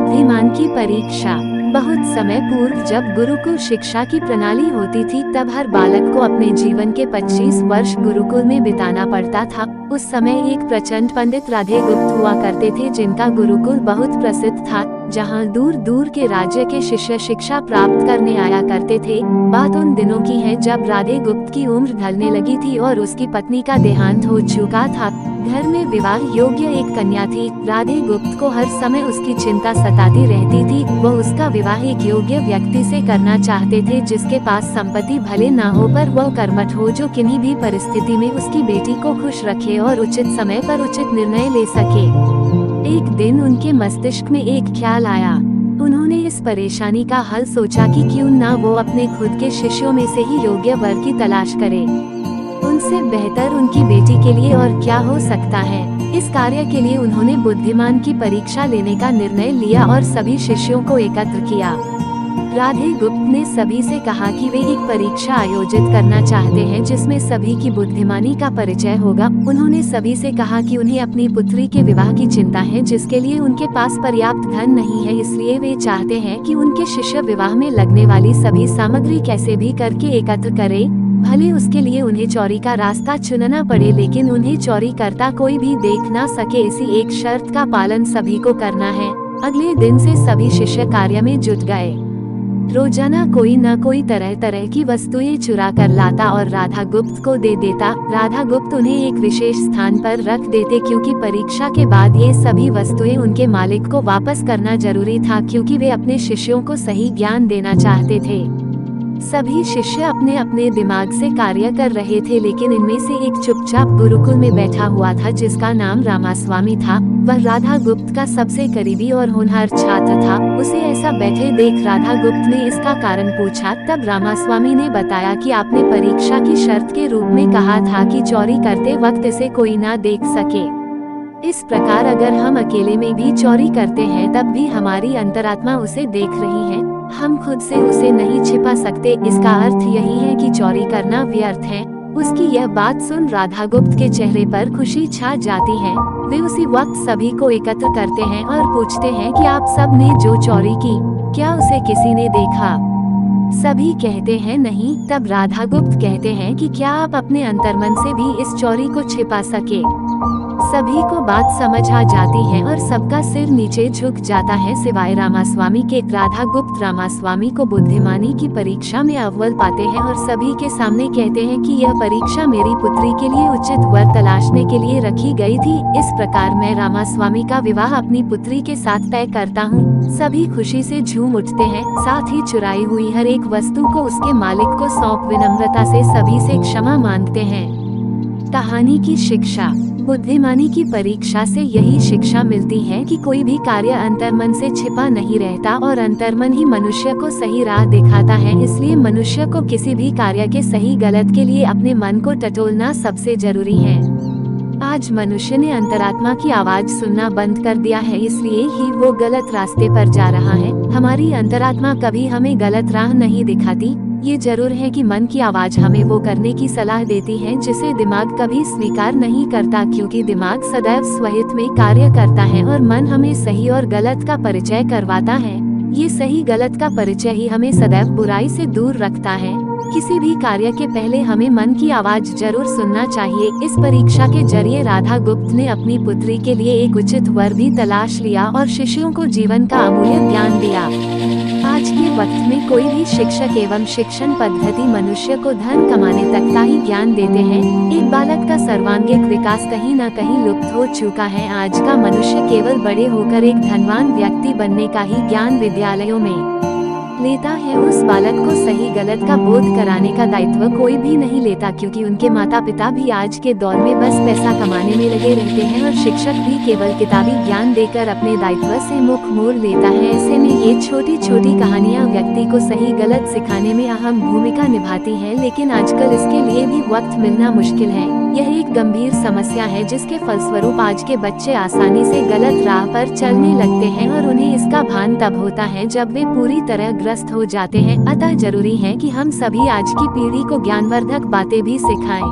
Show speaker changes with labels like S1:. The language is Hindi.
S1: बुद्धिमान की परीक्षा। बहुत समय पूर्व जब गुरुकुल शिक्षा की प्रणाली होती थी, तब हर बालक को अपने जीवन के 25 वर्ष गुरुकुल में बिताना पड़ता था। उस समय एक प्रचंड पंडित राधे गुप्त हुआ करते थे, जिनका गुरुकुल बहुत प्रसिद्ध था, जहां दूर दूर के राज्य के शिष्य शिक्षा प्राप्त करने आया करते थे। बात उन दिनों की है जब राधे गुप्त की उम्र ढलने लगी थी और उसकी पत्नी का देहांत हो चुका था। घर में विवाह योग्य एक कन्या थी। राधे गुप्त को हर समय उसकी चिंता सताती रहती थी। वो उसका विवाह एक योग्य व्यक्ति से करना चाहते थे, जिसके पास संपत्ति भले ना हो, पर वो कर्मठ हो, जो किन्हीं भी परिस्थिति में उसकी बेटी को खुश रखे और उचित समय पर उचित निर्णय ले सके। एक दिन उनके मस्तिष्क में एक ख्याल आया। उन्होंने इस परेशानी का हल सोचा कि क्यों ना वो अपने खुद के शिष्यों में से ही योग्य वर की तलाश करे। उनसे बेहतर उनकी बेटी के लिए और क्या हो सकता है। इस कार्य के लिए उन्होंने बुद्धिमान की परीक्षा लेने का निर्णय लिया और सभी शिष्यों को एकत्र किया। राधे गुप्त ने सभी से कहा कि वे एक परीक्षा आयोजित करना चाहते हैं, जिसमें सभी की बुद्धिमानी का परिचय होगा। उन्होंने सभी से कहा कि उन्हें अपनी पुत्री के विवाह की चिंता है, जिसके लिए उनके पास पर्याप्त धन नहीं है, इसलिए वे चाहते हैं कि उनके शिष्य विवाह में लगने वाली सभी सामग्री कैसे भी करके एकत्र करें। भले उसके लिए उन्हें चोरी का रास्ता चुनना पड़े, लेकिन उन्हें चोरी करता कोई भी देख ना सके। इसी एक शर्त का पालन सभी को करना है। अगले दिन से सभी शिष्य कार्य में जुट गए। रोजाना कोई न कोई तरह तरह की वस्तुएं चुरा कर लाता और राधा गुप्त को दे देता। राधा गुप्त उन्हें एक विशेष स्थान पर रख देते, क्योंकि परीक्षा के बाद ये सभी वस्तुएं उनके मालिक को वापस करना जरूरी था, क्योंकि वे अपने शिष्यों को सही ज्ञान देना चाहते थे। सभी शिष्य अपने अपने दिमाग से कार्य कर रहे थे, लेकिन इनमें से एक चुपचाप गुरुकुल में बैठा हुआ था, जिसका नाम रामास्वामी था। वह राधा गुप्त का सबसे करीबी और होनहार छात्र था। उसे ऐसा बैठे देख राधा गुप्त ने इसका कारण पूछा। तब रामास्वामी ने बताया कि आपने परीक्षा की शर्त के रूप में कहा था कि चोरी करते वक्त इसे कोई ना देख सके। इस प्रकार अगर हम अकेले में भी चोरी करते हैं, तब भी हमारी अंतरात्मा उसे देख रही है। हम खुद से उसे नहीं छिपा सकते। इसका अर्थ यही है कि चोरी करना व्यर्थ है। उसकी यह बात सुन राधा गुप्त के चेहरे पर खुशी छा जाती है। वे उसी वक्त सभी को एकत्र करते हैं और पूछते हैं कि आप सब ने जो चोरी की, क्या उसे किसी ने देखा? सभी कहते हैं नहीं। तब राधा गुप्त कहते हैं कि क्या आप अपने अंतर्मन से भी इस चोरी को छिपा सके? सभी को बात समझ आ जाती है और सबका सिर नीचे झुक जाता है, सिवाय रामास्वामी के। राधा गुप्त रामास्वामी को बुद्धिमानी की परीक्षा में अव्वल पाते हैं और सभी के सामने कहते हैं कि यह परीक्षा मेरी पुत्री के लिए उचित वर तलाशने के लिए रखी गई थी। इस प्रकार मैं रामास्वामी का विवाह अपनी पुत्री के साथ तय करता हूँ। सभी खुशी से झूम उठते हैं, साथ ही चुराई हुई हर एक वस्तु को उसके मालिक को सौंप विनम्रता से सभी से क्षमा मांगते हैं। कहानी की शिक्षा। बुद्धिमानी की परीक्षा से यही शिक्षा मिलती है कि कोई भी कार्य अंतर्मन से छिपा नहीं रहता और अंतर्मन ही मनुष्य को सही राह दिखाता है। इसलिए मनुष्य को किसी भी कार्य के सही गलत के लिए अपने मन को टटोलना सबसे जरूरी है। आज मनुष्य ने अंतरात्मा की आवाज सुनना बंद कर दिया है, इसलिए ही वो गलत रास्ते पर जा रहा है। हमारी अंतरात्मा कभी हमें गलत राह नहीं दिखाती। ये जरूर है कि मन की आवाज हमें वो करने की सलाह देती है जिसे दिमाग कभी स्वीकार नहीं करता, क्योंकि दिमाग सदैव स्वहित में कार्य करता है और मन हमें सही और गलत का परिचय करवाता है। ये सही गलत का परिचय ही हमें सदैव बुराई से दूर रखता है। किसी भी कार्य के पहले हमें मन की आवाज जरूर सुनना चाहिए। इस परीक्षा के जरिए राधा गुप्त ने अपनी पुत्री के लिए एक उचित वर भी तलाश लिया और शिष्यों को जीवन का अमूल्य ज्ञान दिया। आज के वक्त में कोई भी शिक्षक एवं शिक्षण पद्धति मनुष्य को धन कमाने तक का ही ज्ञान देते हैं। एक बालक का सर्वांगीण विकास कहीं न कहीं लुप्त हो चुका है। आज का मनुष्य केवल बड़े होकर एक धनवान व्यक्ति बनने का ही ज्ञान विद्यालयों में लेता है। उस बालक को सही गलत का बोध कराने का दायित्व कोई भी नहीं लेता, क्योंकि उनके माता पिता भी आज के दौर में बस पैसा कमाने में लगे रहते हैं और शिक्षक भी केवल किताबी ज्ञान देकर अपने दायित्व से मुख मोड़ लेता है। ऐसे में ये छोटी छोटी कहानियाँ व्यक्ति को सही गलत सिखाने में अहम भूमिका निभाती हैं, लेकिन आजकल इसके लिए भी वक्त मिलना मुश्किल है। यह एक गंभीर समस्या है, जिसके फलस्वरूप आज के बच्चे आसानी से गलत राह पर चलने लगते हैं और उन्हें इसका भान तब होता है जब वे पूरी तरह ग्रस्त हो जाते हैं। अतः जरूरी है कि हम सभी आज की पीढ़ी को ज्ञानवर्धक बातें भी सिखाएं।